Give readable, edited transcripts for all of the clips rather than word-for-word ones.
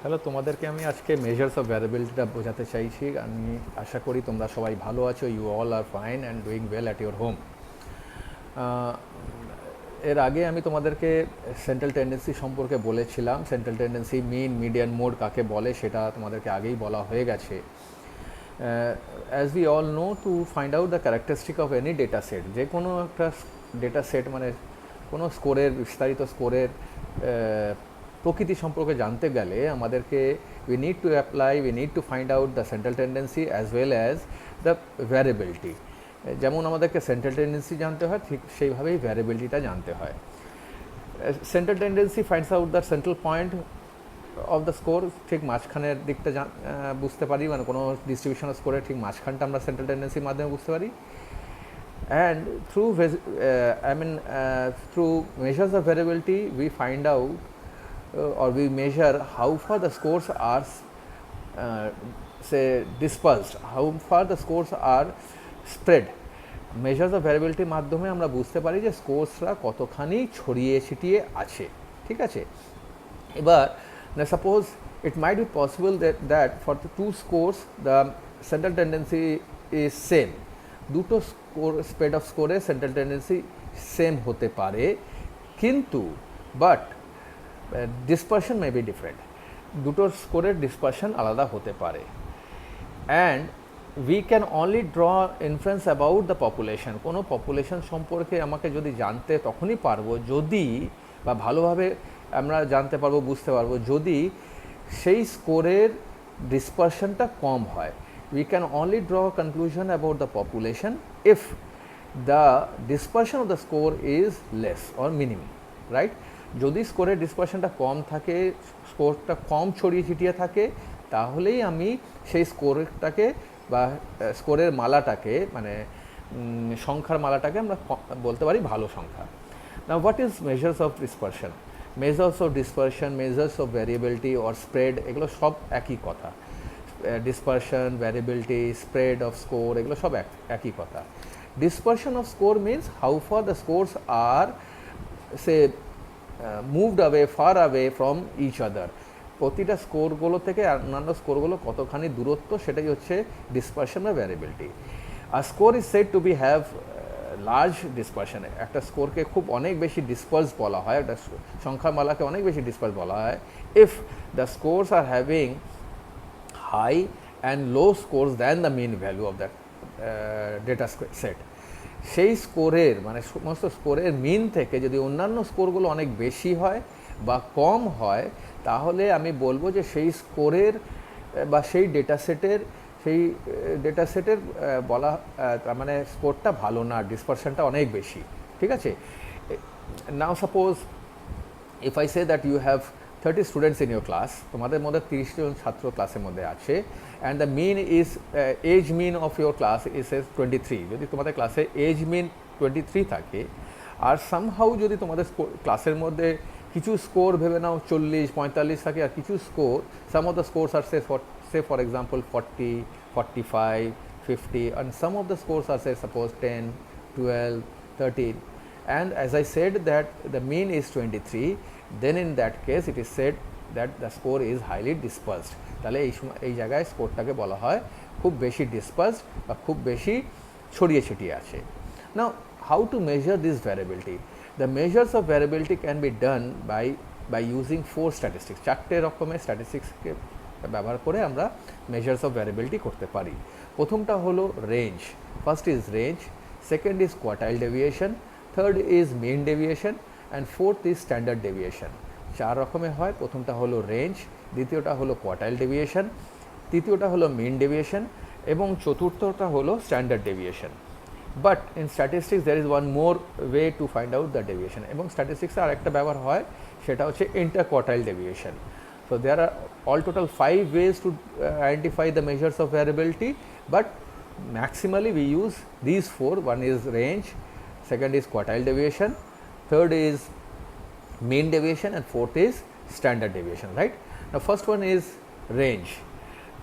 Hello, তোমাদেরকে আমি আজকে মেজার্স অফ ভ্যারিয়েবিলিটিটা বোঝাতে চাইছি। আমি আশা করি তোমরা সবাই ভালো আছো, you all are fine and doing well at your home. এর আগে আমি তোমাদেরকে সেন্ট্রাল টেন্ডেন্সি সম্পর্কে বলেছিলাম। Central tendency, mean, median, mode কাকে বলে সেটা তোমাদেরকে আগেই বলা হয়ে গেছে। As we all know, to find out the characteristic of any data set, যে কোনো একটা ডেটা সেট মানে কোনো স্কোরের, বিস্তারিত স্কোরের প্রকৃতি সম্পর্কে জানতে গেলে আমাদেরকে we need to find out the central tendency as well as the variability. যেমন আমাদেরকে সেন্ট্রাল টেন্ডেন্সি জানতে হয়, ঠিক সেইভাবেই ভ্যারিয়েবিলিটিটা জানতে হয়। Central tendency finds out the central point of the score, ঠিক মাঝখানের দিকটা বুঝতে পারি, মানে কোনো ডিস্ট্রিবিউশন স্কোরের ঠিক মাঝখানটা আমরা সেন্ট্রাল টেন্ডেন্সির মাধ্যমে বুঝতে পারি। And through measures of variability we find out or we measure how far the scores are say dispersed, how far the scores are spread. Measures of ভ্যারিয়েবিলিটির মাধ্যমে আমরা বুঝতে পারি যে স্কোর্সরা কতখানি ছড়িয়ে ছিটিয়ে আছে, ঠিক আছে। এবার suppose it might be possible that for the two scores the central tendency is same. দুটো স্কোর, স্প্রেড অফ স্কোরে সেন্ট্রাল টেন্ডেন্সি সেম হতে পারে, কিন্তু but dispersion may be different. দুটোর স্কোরের ডিসপারশন আলাদা হতে পারে। And we can only draw inference about the population. কোনো পপুলেশন সম্পর্কে আমাকে যদি জানতে তখনই পারবো যদি, বা ভালোভাবে আমরা জানতে পারবো, বুঝতে পারবো যদি সেই স্কোরের ডিসপারশনটা কম হয়। We can only draw a conclusion about the population if the dispersion of the score is less or minimum, right? যদি স্কোরের ডিসপারশনটা কম থাকে, স্কোরটা কম ছড়িয়ে ছিটিয়ে থাকে, তাহলেই আমি সেই স্কোরটাকে বা স্কোরের মালাটাকে, মানে সংখ্যার মালাটাকে আমরা বলতে পারি ভালো সংখ্যা। Now what is measures of dispersion? Measures of dispersion, measures of variability or spread, এগুলো সব একই কথা। Dispersion, variability, spread of score, এগুলো সব একই কথা। Dispersion of score means how far the scores are say moved away, far away from each other. প্রতিটা স্কোরগুলো থেকে অন্যান্য স্কোরগুলো কতখানি দূরত্ব, সেটাই হচ্ছে ডিসপারশন বা ভ্যারিয়েবিলিটি। আর score is said to be have large dispersion. একটা স্কোরকে খুব অনেক বেশি ডিসপার্স বলা হয়, একটা সংখ্যার মালাকে অনেক বেশি ডিসপার্স বলা হয় if the scores are having high and low scores than the mean value of that data set. সেই স্কোরের, মানে সমস্ত স্কোরের মিন থেকে যদি অন্যান্য স্কোরগুলো অনেক বেশি হয় বা কম হয়, তাহলে আমি বলবো যে সেই স্কোরের বা সেই ডেটা সেটের বলা, তার মানে স্কোরটা ভালো না, ডিসপারশনটা অনেক বেশি, ঠিক আছে। Now suppose if I say that you have 30 students in your class, তোমাদের মধ্যে 30 জন ছাত্র ক্লাসের মধ্যে আছে, and the mean is as mean of your class is 23। যদি তোমাদের ক্লাসে এজ মিন 23 থাকে, আর সামহাউ যদি তোমাদের ক্লাসের মধ্যে কিছু স্কোর ভেবে নাও 40-45 থাকে, আর কিছু score, some of the scores are say for example 40, 45, 50, and some of the scores are say suppose 10, 12, 13, and as I said that the mean is 23, then in that case it is said that the score is highly dispersed. তাহলে এই জায়গায় স্কোরটাকে বলা হয় খুব বেশি dispersed বা খুব বেশি ছড়িয়ে ছিটিয়ে আছে। Now how to measure this variability? The measures of variability can be done by using 4 statistics. 4টে রকমের স্ট্যাটিস্টিক্সকে ব্যবহার করে আমরা মেজার্স অফ ভ্যারিয়েবিলিটি করতে পারি। প্রথমটা হলো range. First is range, second is quartile deviation, third is mean deviation, and fourth is standard deviation. 4 রকমের হয়। প্রথমটা হলো রেঞ্জ, দ্বিতীয়টা হলো কোয়ার্টাইল ডেভিয়েশন, তৃতীয়টা হলো মিন ডেভিয়েশন, এবং চতুর্থটা হলো standard deviation. But in statistics there is one more way to find out the deviation. এবং স্ট্যাটিস্টিক্সে আরেকটা ব্যবহার হয়, সেটা হচ্ছে interquartile deviation. So there are all total 5 ways to identify the measures of variability, but maximally we use these 4. One is range, second is quartile deviation, third is mean deviation, and fourth is standard deviation, right? Now first one is range.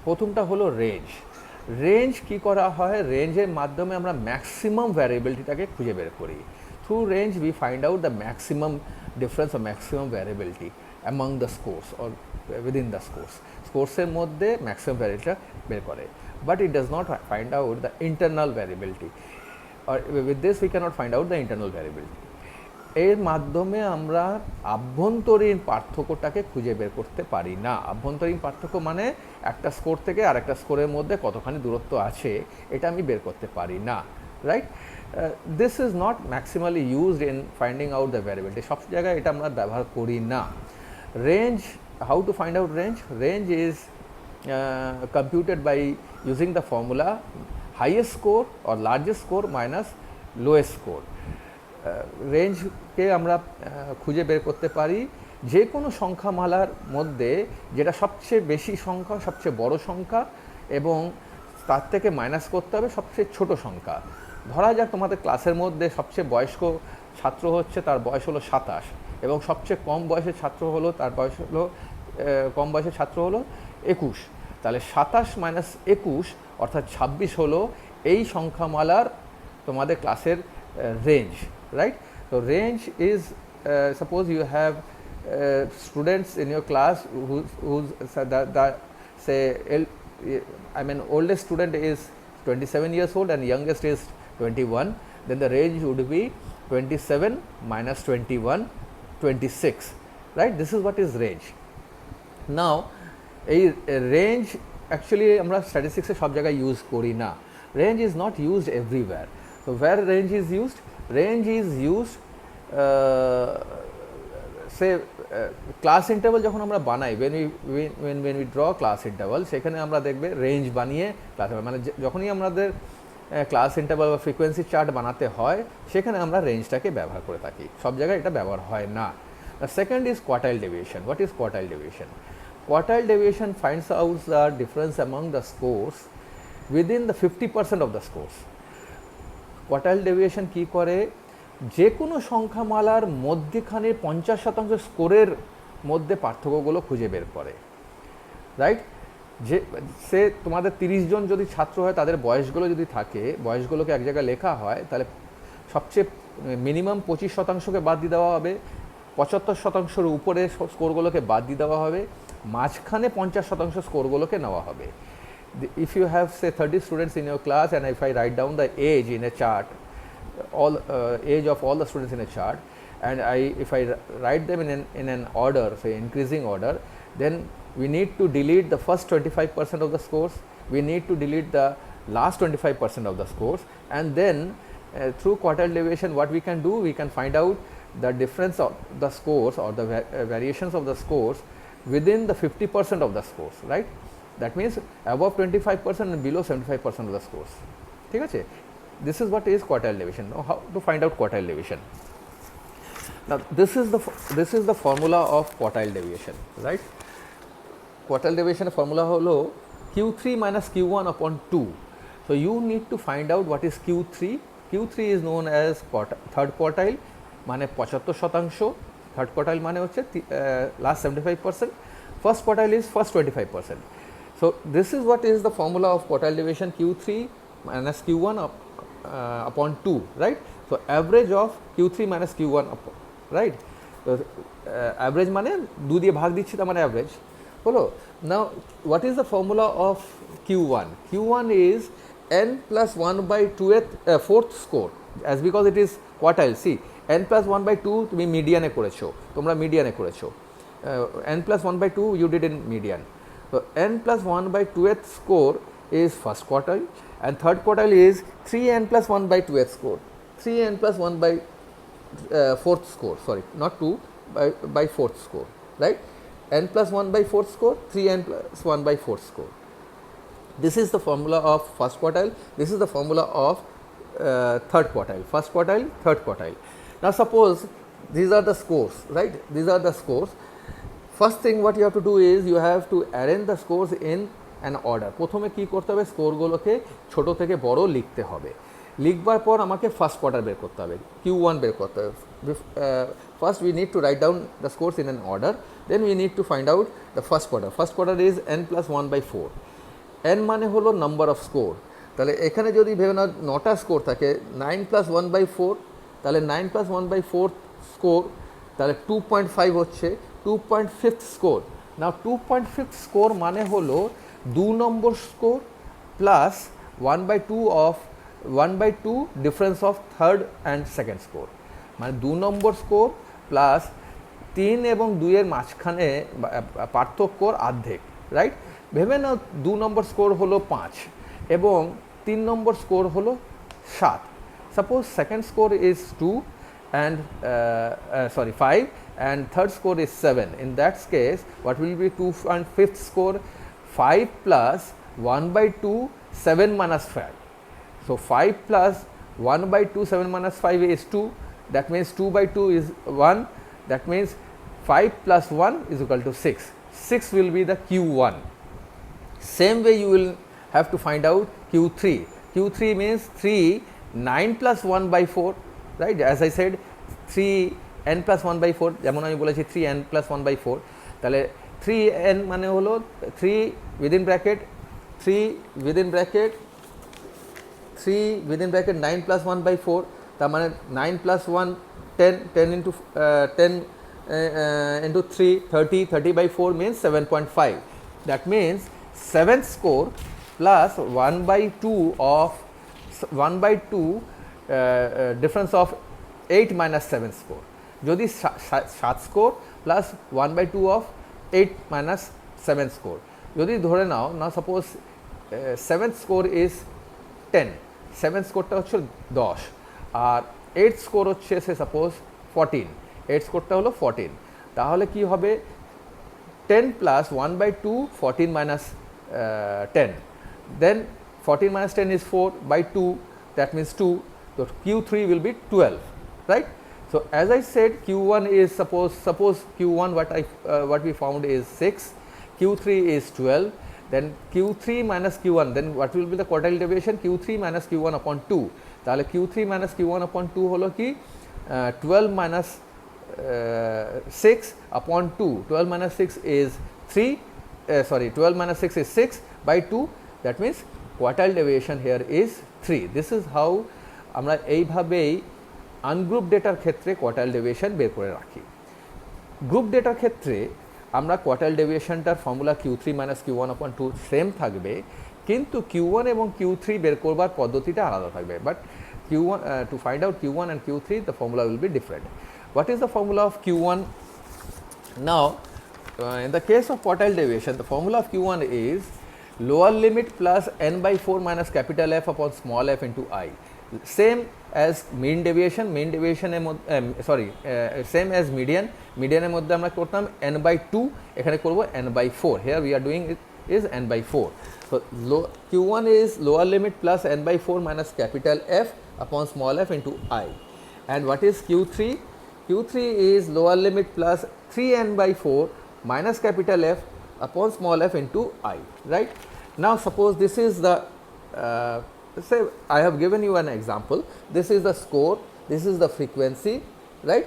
প্রথমটা হলো range. Range কি করা হয়, রেঞ্জের মাধ্যমে আমরা maximum ভ্যারিয়েবিলিটিটাকে খুঁজে বের করি। Through range we find out the maximum difference or maximum variability. Among the scores or within the scores, স্কোর্সের মধ্যে ম্যাক্সিমাম ভ্যারিয়েবিলিটিটা বের করে, but it does not find out the internal variability, or with this we cannot find out the internal variability. এর মাধ্যমে আমরা আভ্যন্তরীণ পার্থক্যটাকে খুঁজে বের করতে পারি না। আভ্যন্তরীণ পার্থক্য মানে একটা স্কোর থেকে আরেকটা স্কোরের মধ্যে কতখানি দূরত্ব আছে, এটা আমি বের করতে পারি না, right? This is not maximally used in finding out the variability, সব জায়গায় এটা আমরা ব্যবহার করি না। Range, how to find out range? Range is computed by using the formula highest score or largest score minus lowest score. রেঞ্জকে আমরা খুঁজে বের করতে পারি যে কোনো সংখ্যামালার মধ্যে যেটা সবচেয়ে বেশি সংখ্যা, সবচেয়ে বড় সংখ্যা, এবং তার থেকে মাইনাস করতে হবে সবচেয়ে ছোট সংখ্যা। ধরা যাক তোমাদের ক্লাসের মধ্যে সবচেয়ে বয়স্ক ছাত্র হচ্ছে, তার বয়স হলো 27, এবং সবচেয়ে কম বয়সের ছাত্র হলো, তার বয়স হলো কম বয়সের ছাত্র হলো 21। তাহলে 27 মাইনাস 21 অর্থাৎ 26 হলো এই সংখ্যামালার তোমাদের ক্লাসের রেঞ্জ, রাইট? তো range is, suppose you have students in your class whose say I mean oldest student is 27 years old and youngest is 21, then the range would be 27 minus 21, 26, right? This is what is range. Now এই range actually আমরা স্ট্যাটিস্টিক্সে সব জায়গায় use করি না। Range is not used everywhere. তো where range is used? Range is used say class interval যখন আমরা বানাই, when we draw class interval, সেখানে আমরা দেখবে রেঞ্জ বানিয়ে ক্লাস, মানে যখনই আমাদের ক্লাস ইন্টারভাল বা ফ্রিকোয়েন্সি চার্ট বানাতে হয় সেখানে আমরা রেঞ্জটাকে ব্যবহার করে থাকি, সব জায়গায় এটা ব্যবহার হয় না। The second is quartile deviation. What is quartile deviation? Quartile deviation finds out the difference among the scores within the 50% of the scores. Quartile deviation কি করে? যে কোনো সংখ্যামালার মধ্যখানে 50% স্কোরের মধ্যে পার্থক্যগুলো খুঁজে বের করে, রাইট? যে সে তোমাদের 30 জন যদি ছাত্র হয়, তাদের বয়সগুলো যদি থাকে, বয়সগুলোকে এক জায়গায় লেখা হয়, তাহলে সবচেয়ে মিনিমাম 25%কে বাদ দিয়ে দেওয়া হবে, 75%-র উপরে স্কোরগুলোকে বাদ দিয়ে দেওয়া হবে, মাঝখানে 50% স্কোরগুলোকে নেওয়া হবে। If you have say 30 students in your class and if I write down the age in a chart, all age of all the students in a chart, and if I write them in an order, say increasing order, then we need to delete the first 25% of the scores, we need to delete the last 25% of the scores, and then through quartile deviation what we can do, we can find out the difference of the scores or the variations of the scores within the 50% of the scores, right? That means above 25% and below 75% of the scores. ঠিক আছে? This is what is quartile deviation. Now how to find out quartile deviation? Now this is the formula of quartile deviation, right? Quartile deviation formula হলো Q3 minus Q1 upon 2. So you need to find out what is Q3. Q3 is known as third quartile, মানে 75%, third quartile মানে হচ্ছে last 75%, first quartile is first 25%. So this is what is the formula of quartile deviation, Q3 minus Q1 upon 2, right? So average of Q3 minus Q1 right? তো average মানে 2 দিয়ে ভাগ দিচ্ছি, তার মানে অ্যাভারেজ হলো। Now what is the formula of Q1? Q1 is n plus 1 by 2th fourth score, as because it is quartile. See, n plus 1 by 2 তুমি মিডিয়ানে করেছো, তোমরা মিডিয়ানে করেছো, n plus 1 by 2 you did in median. So n plus 1 by 2th score is first quartile, and third quartile is 3n plus 1 by 2th score, 3n plus 1 by fourth score, sorry, not 2, by fourth score, right? n plus 1 by fourth score, 3n plus 1 by fourth score. This is the formula of first quartile, this is the formula of third quartile, first quartile, third quartile. Now suppose these are the scores, right? These are the scores. First thing what you have to do is you have to arrange the scores in an order. প্রথমে কি করতে হবে? স্কোরগুলোকে ছোট থেকে বড় লিখতে হবে। লিখবার পর আমাকে ফার্স্ট কোয়ার্টার বের করতে হবে, Q1 বের করতে হবে। First we need to write down the scores in an order, then we need to find out the first quarter. First quarter is n plus 1 by 4. n মানে হলো নাম্বার অফ স্কোর, তাহলে এখানে যদি ভেবে না 9টা স্কোর থাকে, 9 plus 1 by 4, তাহলে 9 plus 1 by 4 score, তাহলে 2.5 হচ্ছে, 2.5 স্কোর। নাও 2.5 স্কোর মানে হলো 2 নম্বর score plus 1/2 of 1/2 difference of third and second score, মানে 2 নম্বর স্কোর প্লাস 3 এবং 2 এর মাঝখানে পার্থক্যর অর্ধেক, রাইট? ভেবে নাও 2 নম্বর স্কোর হলো 5 এবং 3 নম্বর স্কোর হলো 7। Suppose second score is 2 and 5 and third score is 7. In that case, what will be 2.5 score? 5 plus 1/2, 7 minus 5. So 5 plus 1/2, 7 minus 5 is 2. That means 2/2 is 1. That means 5 plus 1 is equal to 6. 6 will be the Q1. Same way you will have to find out Q3. Q3 means 3, 9 plus 1/4, right? As I said, 3n plus 1/4, যেমন আমি বলেছি 3n plus 1/4, তাহলে 3n মানে হলো 3 within bracket 9 plus 1/4, তার মানে 9 plus 1 10, 10 into 10 into 3 30/4 means 7.5. That means 7th score plus 1/2 of 1/2 difference of 8 minus 7 score. যদি 7 score plus 1/2 of 8 minus 7 score, যদি ধরে নাও না suppose 7th score is 10, 7th স্কোরটা হচ্ছে 10 আর 8th স্কোর হচ্ছে সে সাপোজ 14, 8th স্কোরটা হলো 14, তাহলে কি হবে 10 plus 1/2, 14 minus 10, then 14 minus 10 is 4/2, that means 2, so Q3 will be 12, right? So as I said, Q1 is suppose Q1 what we found is 6, Q3 is 12, then Q3 minus Q1, then what will be the quartile deviation? Q3 minus Q1 upon 2, তাহলে Q3 minus Q1 upon 2 হলো কি 12 minus 6 upon 2, 12 minus 6 is 3, 12 minus 6 is 6/2, that means quartile deviation here is 3. This is how আমরা এইভাবেই ungroup ডেটার ক্ষেত্রে quartile deviation বের করে রাখি। গ্রুপ ডেটার ক্ষেত্রে আমরা কোয়ার্টাইল ডেভিয়েশনটার formula Q3 minus Q1/2 same থাকবে, কিন্তু Q1 এবং Q3 বের করবার পদ্ধতিটা আলাদা থাকবে। But Q1 to find out Q1 and Q3 the formula will be different. What is the formula of Q1? Now in the case of quartile deviation, the formula of Q1 is lower limit plus n/4 minus capital F upon small f into I. Same as mean deviation, same as median এর মধ্যে আমরা করতাম n/2, এখানে করব n/4. Here we are doing it is n/4. So Q1 is lower limit plus n/4 minus capital F upon small f into I. And what is Q3? Q3 is lower limit plus 3n/4 minus capital F upon small f into I, right? Now suppose this is the say I have given you an example. This is the score, this is the frequency, right?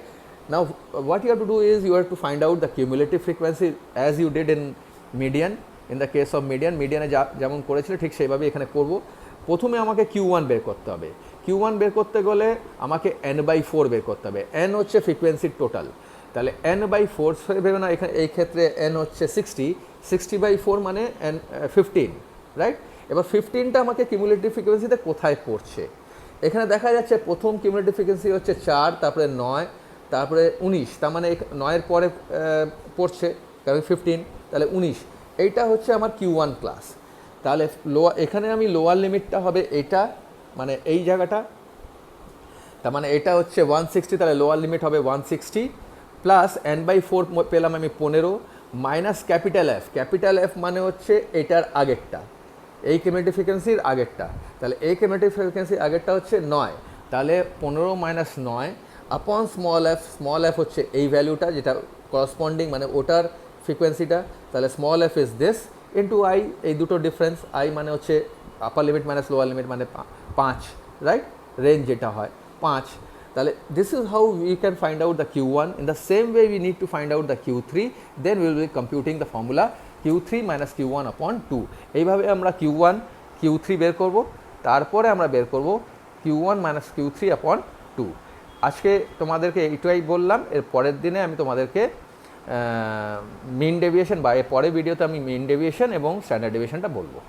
Now what you have to do is you have to find out the cumulative frequency as you did in median. In the case of median-এ যেমন করেছিল ঠিক সেইভাবে এখানে করব। প্রথমে আমাকে Q1 বের করতে হবে। Q1 বের করতে গেলে আমাকে n/4 বের করতে হবে। n হচ্ছে ফ্রিকোয়েন্সির টোটাল, তাহলে n/4 ভেবে না, এখানে এই ক্ষেত্রে n হচ্ছে 60/4 মানে n 15, রাইট? এবার 15টা আমাকে কিউমুলেটিভ ফ্রিকোয়েন্সিতে কোথায় পড়ছে, এখানে দেখা যাচ্ছে প্রথম কিউমুলেটিভ ফ্রিকোয়েন্সি হচ্ছে 4, তারপরে 9, তারপরে 19, তার মানে 9-এর পরে পড়ছে কারণ 15, তাহলে 19, এইটা হচ্ছে আমার Q1 ক্লাস। তাহলে এখানে আমি লোয়ার লিমিটটা হবে এটা, মানে এই জায়গাটা, তার মানে এটা হচ্ছে 160, তাহলে লোয়ার লিমিট হবে 160 প্লাস n/4 পেলাম আমি 15 মাইনাস ক্যাপিটাল এফ মানে হচ্ছে এটার আগেরটা, এই কিউমুলেটিভ ফ্রিকোয়েন্সির আগেরটা, তাহলে এই কিউমুলেটিভ ফ্রিকোয়েন্সির আগেরটা হচ্ছে 9, তাহলে 15 মাইনাস 9 আপন স্মল এফ হচ্ছে এই ভ্যালুটা যেটা করসপন্ডিং মানে ওটার ফ্রিকোয়েন্সিটা, তাহলে small f is this into i, এই দুটো ডিফারেন্স, আই মানে হচ্ছে upper limit minus lower limit মানে 5, রাইট? রেঞ্জ যেটা হয় 5, তাহলে this is how we can find out the Q1. In the same way we need to find out the Q3, then will be computing the formula Q3 minus Q1/2. এইভাবে আমরা Q1 Q3 বের করব, তারপরে আমরা বের করব Q1 minus Q3/2. আজকে তোমাদেরকে এইটাই বললাম, এর পরের দিনে আমি তোমাদেরকে মিন ডেভিয়েশন বা এর পরের ভিডিওতে আমি মিন ডেভিয়েশন এবং স্ট্যান্ডার্ড ডেভিয়েশনটা বলবো।